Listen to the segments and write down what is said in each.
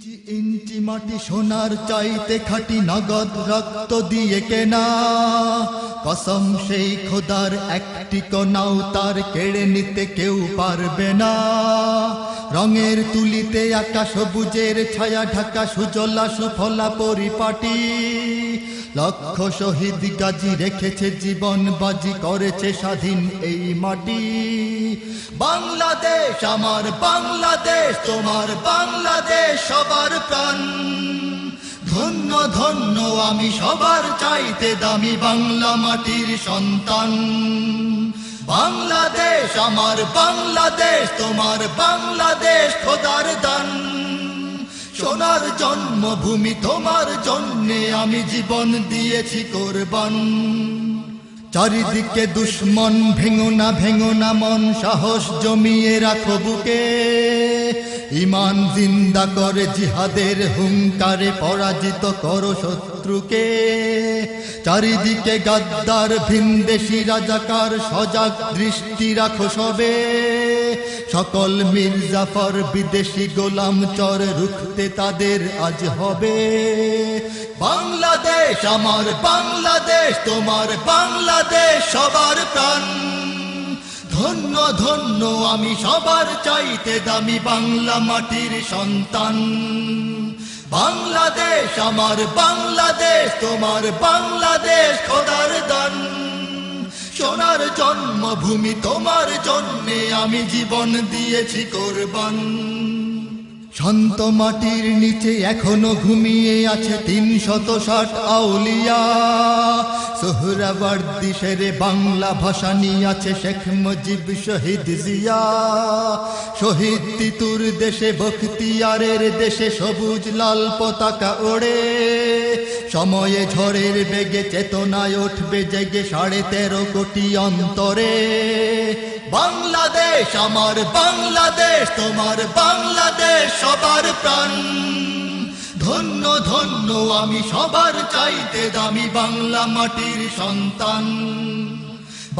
ইঞ্চি ইঞ্চি মাটি সোনার চাইতে খাঁটি নগদ রক্ত দিয়ে কেনা কসম সেই খোদার একটি কণাও তার কেড়ে নিতে কেউ পারবে না। রঙের তুলিতে আঁকা সবুজের ছায়া ঢাকা সুজলা সুফলা পরিপাটি লক্ষ শহীদ গাজী রেখেছে জীবন বাজি করেছে স্বাধীন এই মাটি। বাংলাদেশ আমার বাংলাদেশ তোমার বাংলাদেশ সবার প্রাণ। ধন্য ধন্য আমি সবার চাইতে দামি বাংলা মাটির সন্তান। বাংলাদেশ আমার বাংলাদেশ তোমার বাংলাদেশ খোদার দান। সোনার জন্মভূমি তোমার জন্যে আমি জীবন দিয়েছি কোরবান। চারিদিকে দুশ্মন ভেঙো না মন সাহস জমিয়ে রাখো বুকে। ঈমান জিন্দা করে জিহাদের হুঙ্কারে পরাজিত করো শত্রুকে। চারিদিকে গাদ্দার ভিনদেশী রাজাকার সজাগ দৃষ্টি রাখো সবে। সকল মির্জাফর বিদেশি গোলাম চর রুখতে তাদের আজ হবে। বাংলাদেশ আমার বাংলাদেশ তোমার বাংলাদেশ সবার প্রাণ। ধন্য ধন্য আমি সবার চাইতে দামি বাংলা মাটির সন্তান। বাংলাদেশ আমার বাংলাদেশ তোমার বাংলাদেশ খোদার দান। সোনার জন্মভূমি তোমার জন্যে আমি জীবন দিয়েছি কোরবান। শান্ত মাটির নিচে এখনো ঘুমিয়ে আছে ৩৬০ আউলিয়া। সোহরাওয়ার্দী শেরে বাংলা ভাষা নিয়ে আছে শেখ মুজিব শহীদ জিয়া। শহীদ তিতুর দেশে বখতিয়ারের দেশে সবুজ লাল পতাকা ওড়ে। সময়ে ঝড়ের বেগে চেতনায় উঠবে জেগে ১৩.৫ কোটি অন্তরে। বাংলাদেশ আমার বাংলাদেশ তোমার বাংলাদেশ সবার প্রাণ। ধন্য ধন্য আমি সবার চাইতে দামি বাংলা মাটির সন্তান।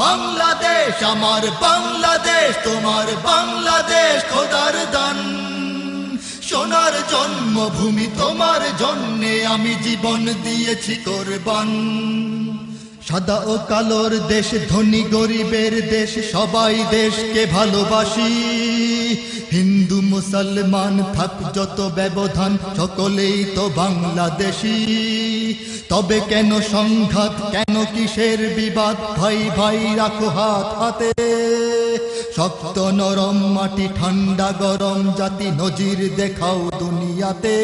বাংলাদেশ আমার বাংলাদেশ তোমার বাংলাদেশ খোদার দান। সোনার জন্মভূমি তোমার জন্যে আমি জীবন দিয়েছি কোরবান। সাদা ও কালোর দেশ ধনী গরিবের দেশ সবাই দেশকে ভালোবাসি। হিন্দু মুসলমান থাক যত ব্যবধান সকলেই তো বাংলাদেশী। তবে কেন সংঘাত কেন কিসের বিবাদ ভাই ভাই রাখো হাত হাতে। শক্ত নরম মাটি ঠান্ডা গরম জাতি নজির দেখাও দুনিয়াতে।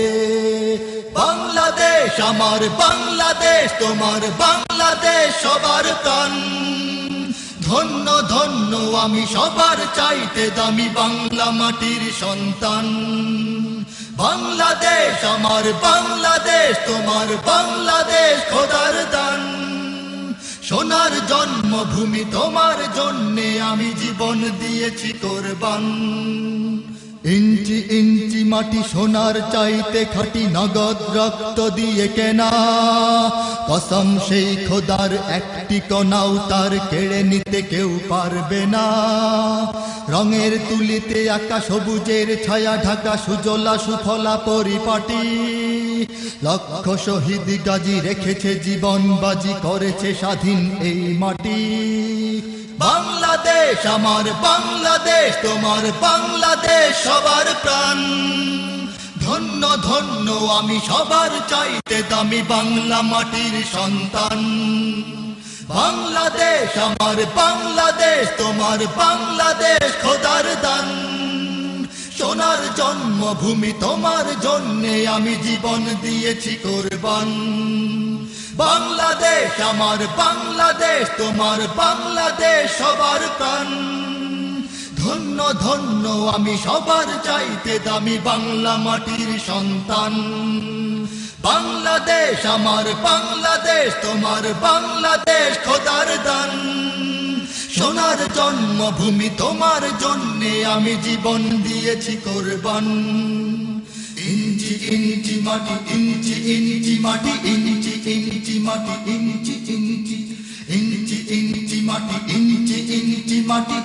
বাংলাদেশ আমার বাংলাদেশ তোমার বাংলাদেশ সবার প্রাণ। ধন্য ধন্য আমি সবার চাইতে দামি বাংলা মাটির সন্তান। বাংলাদেশ আমার বাংলাদেশ তোমার বাংলাদেশ খোদার দান। সোনার জন্মভূমি তোমার জন্যে আমি জীবন দিয়েছি কোরবান। ইঞ্চি ইঞ্চি মাটি সোনার চাইতে খাঁটি নগদ রক্ত দিয়ে কেনা কসম সেই খোদার একটি কণাও তার কেড়ে নিতে কেউ পারবে না। রঙের তুলিতে আঁকা সবুজের ছায়া ঢাকা সুজলা সুফলা পরিপাটি লক্ষ শহীদ গাজী রেখেছে জীবন বাজি করেছে স্বাধীন এই মাটি। বাংলাদেশ আমার বাংলাদেশ তোমার বাংলাদেশ সবার প্রাণ। ধন্য ধন্য আমি সবার চাইতে দামি বাংলা মাটির সন্তান। বাংলাদেশ আমার বাংলাদেশ তোমার বাংলাদেশ খোদার দান। সোনার জন্মভূমি তোমার জন্যে আমি জীবন দিয়েছি কোরবান। বাংলাদেশ আমার বাংলাদেশ তোমার বাংলাদেশ সবার প্রাণ। ধন্য ধন্য আমি সবার চাইতে দামি বাংলা মাটির সন্তান। বাংলাদেশ আমার বাংলাদেশ তোমার বাংলাদেশ খোদার দান। সোনার জন্মভূমি তোমার জন্যে আমি জীবন দিয়েছি কোরবান। ইঞ্চি ইঞ্চি মাটি ইঞ্চি ইঞ্চি মাটি ইঞ্চি ইঞ্চি মাটি ইঞ্চি ইঞ্চি ইঞ্চি ইঞ্চি মাটি ইঞ্চি ইঞ্চি মাটি।